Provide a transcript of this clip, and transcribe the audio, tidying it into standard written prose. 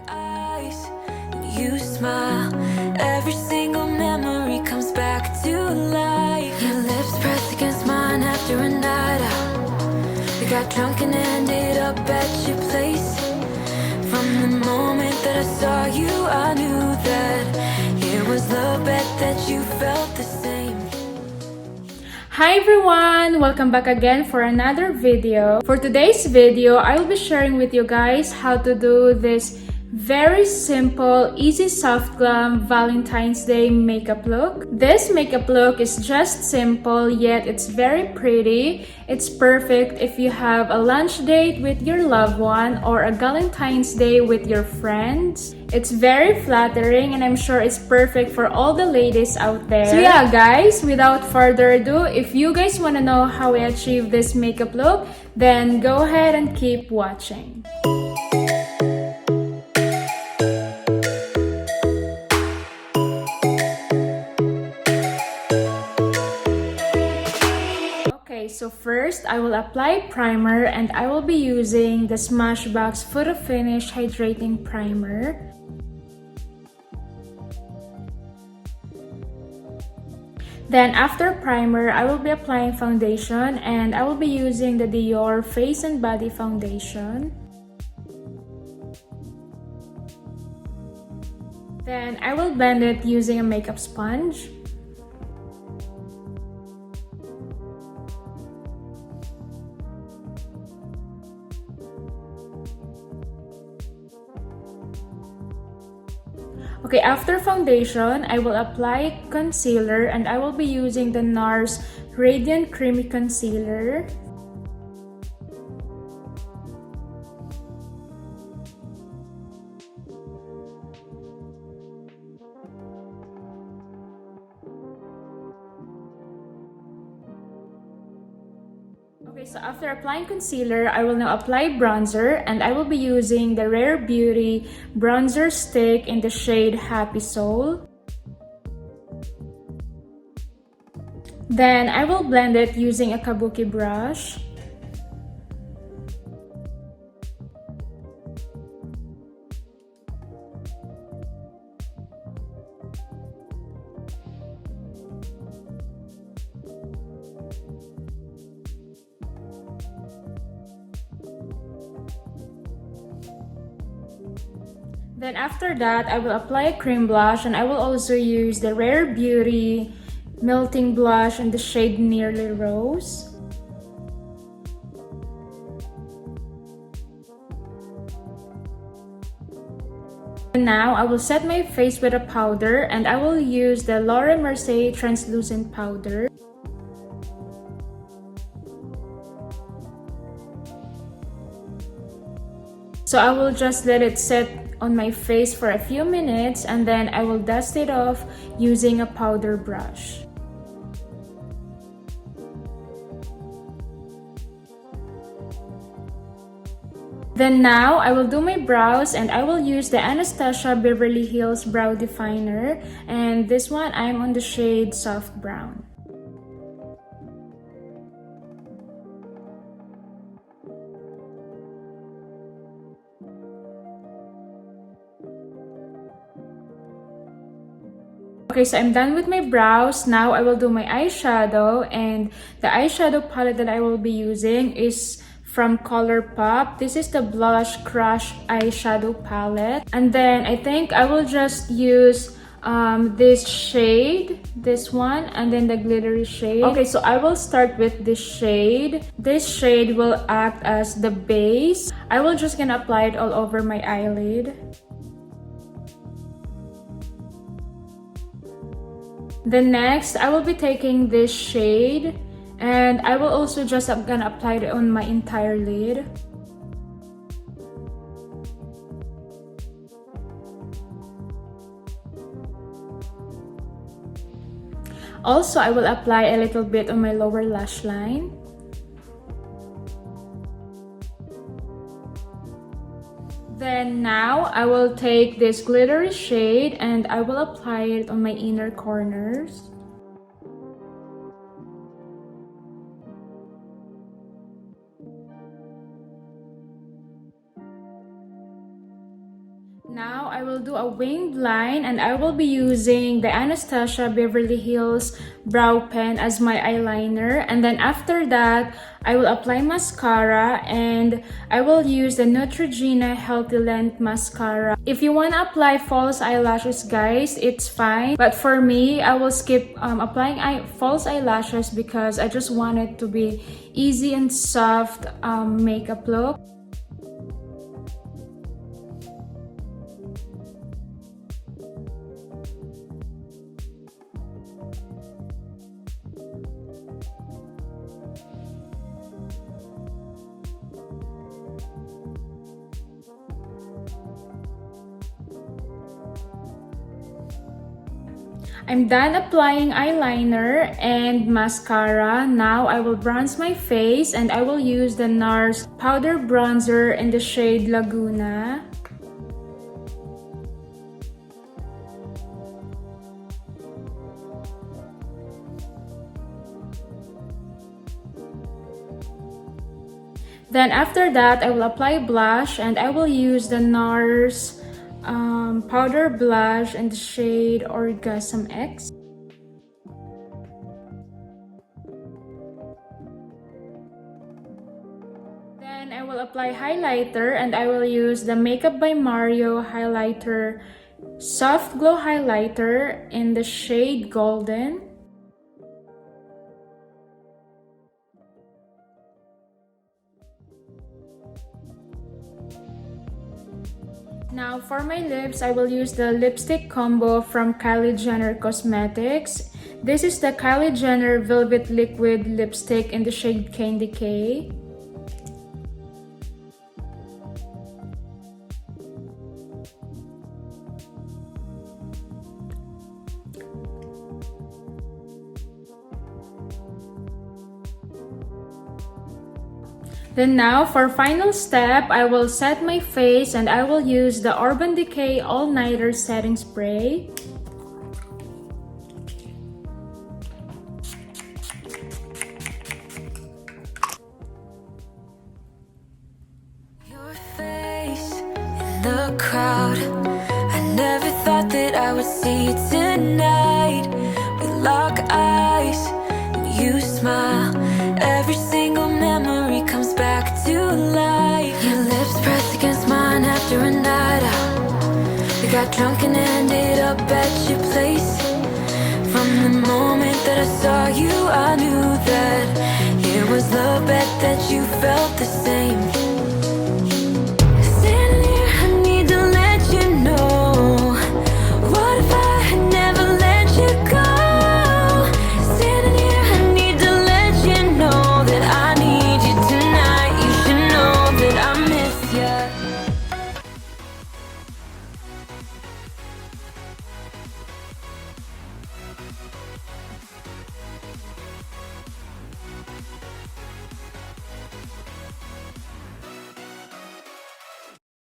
Eyes, and you smile. Every single memory comes back to life. Your lips pressed against mine after a night out. We got drunk and ended up at your place. From the moment that I saw you, I knew that it was love, bet that you felt the same. Hi everyone! Welcome back again for another video. For today's video, I will be sharing with you guys how to do this very simple, easy soft glam Valentine's Day makeup look. This makeup look is just simple, yet it's very pretty. It's perfect if you have a lunch date with your loved one or a Valentine's Day with your friends. It's very flattering and I'm sure it's perfect for all the ladies out there. So yeah guys, without further ado, if you guys want to know how I achieve this makeup look, then go ahead and keep watching. Okay, so first I will apply primer and I will be using the Smashbox Photo Finish Hydrating Primer. Then after primer, I will be applying foundation and I will be using the Dior Face and Body Foundation. Then I will blend it using a makeup sponge. Okay, after foundation, I will apply concealer and I will be using the NARS Radiant Creamy Concealer. Okay, so after applying concealer, I will now apply bronzer and I will be using the Rare Beauty bronzer stick in the shade Happy Soul. Then I will blend it using a kabuki brush. Then after that, I will apply a cream blush and I will also use the Rare Beauty Melting Blush in the shade Nearly Rose. And now I will set my face with a powder and I will use the Laura Mercier Translucent Powder. So I will just let it set on my face for a few minutes and then I will dust it off using a powder brush. Then now I will do my brows and I will use the Anastasia Beverly Hills Brow Definer, and this one I'm on the shade Soft Brown. Okay, so I'm done with my brows. Now I will do my eyeshadow, and the eyeshadow palette that I will be using is from ColourPop. This is the Blush Crush eyeshadow palette. And then I think I will just use this shade, this one, and then the glittery shade. Okay, so I will start with this shade. This shade will act as the base. I will just gonna apply it all over my eyelid. Then next, I will be taking this shade and I will also just gonna apply it on my entire lid. Also, I will apply a little bit on my lower lash line. Then now I will take this glittery shade and I will apply it on my inner corners. Now I will do a winged line, and I will be using the Anastasia Beverly Hills brow pen as my eyeliner. And then after that, I will apply mascara, and I will use the Neutrogena Healthy Length Mascara. If you want to apply false eyelashes, guys, it's fine. But for me, I will skip applying false eyelashes because I just want it to be easy and soft makeup look. I'm done applying eyeliner and mascara. Now I will bronze my face, and I will use the NARS powder bronzer in the shade Laguna. Then after that, I will apply blush, and I will use the NARS powder blush in the shade Orgasm X. Then I will apply highlighter, and I will use the Makeup by Mario highlighter, soft glow highlighter in the shade Golden. Now for my lips, I will use the lipstick combo from KYLIE Jenner Cosmetics. This is the KYLIE Jenner Velvet Liquid Lipstick in the shade Candy K. Then now for final step, I will set my face, and I will use the Urban Decay All Nighter Setting Spray. Your face in the crowd, I never thought that I would see you tonight. We lock eyes and you smile, every single memory comes back to life. Your lips pressed against mine after a night out. We got drunk and ended up at your place. From the moment that I saw you, I knew that it was love, bet that you felt the same.